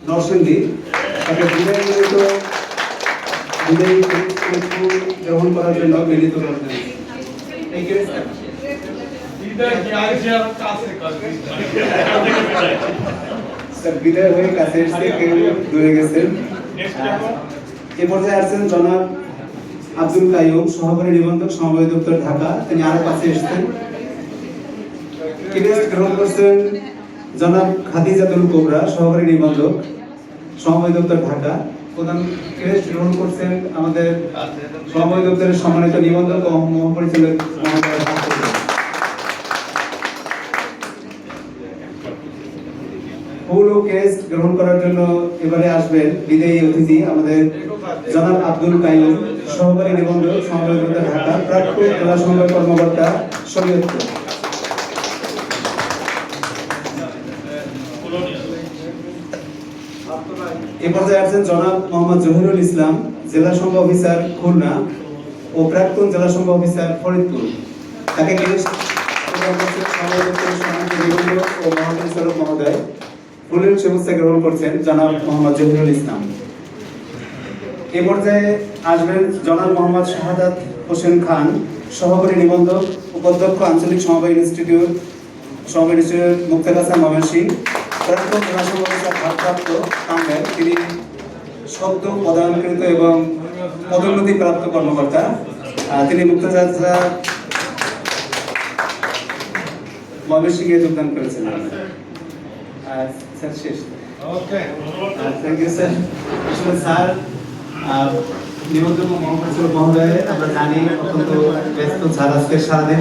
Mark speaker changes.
Speaker 1: নরসিংদী তাকে বিদায়ী গ্রহণ করার জন্য মিলিত করবেন। বিদায় হয়ে কাছে এসে কেউ দূরে গেছেন। এ পর্যায়ে আসছেন জনাব আব্দুল কাইয়ুম, সহকারী নিবন্ধক, সমবায় দপ্তর, ঢাকা। তিনি আরো কাছে এসেছেন। গ্রহণ করছেন জনাব খাদিজাতুল কুবরা, সহকারী নিবন্ধক, সমবায় দপ্তর, ঢাকা। প্রধান ক্রেস্ট গ্রহণ করছেন আমাদের সমবায় দপ্তরের সম্মানিত নিবন্ধক ও মহাপরিচালক মহোদয়। ফুল ও ক্রেস্ট গ্রহণ করার জন্য এবারে আসবেন বিদায়ী অতিথি আমাদের জনাব আব্দুল কাইয়ুম, সহকারী নিবন্ধক, সমবায় দপ্তর, ঢাকা, প্রাক্তন জেলা সমবায় কর্মকর্তা, শরীয়তপুর। এ পর্যায়ে আছেন জনাব মোহাম্মদ জহিরুল ইসলাম, জেলা সংঘ অফিসার, খুলনা ও প্রাক্তন জেলা সংঘ অফিসার, ফরিদপুর। তাকে নিবন্ধক ও মহাপরিচালক মহোদয় ফুলের শুভেচ্ছা গ্রহণ করছেন জনাব মোহাম্মদ জহিরুল ইসলাম। এ পর্যায়ে আসবেন জনাব মোহাম্মদ শাহাদাত হোসেন খান, সহকারী নিবন্ধক, উপাধ্যক্ষ, আঞ্চলিক সমবায় ইনস্টিটিউট, মুক্তাগাছা, ময়মনসিংহ, প্রাক্তন জেলা সংঘ অফিসার, ভারপ্রাপ্ত টাঙ্গাইল। তিনি সদ্য পদায়নকৃত এবং পদোন্নতি প্রাপ্ত কর্মকর্তা। তিনি মুক্তাগাছা, ময়মনসিংহে যোগদান করেছেন। স্যার শেষ। Thank you sir. আসলে স্যার নিবন্ধক মহোদয় আমরা জানি অত্যন্ত ব্যস্ত স্যার আজকে সারাদিন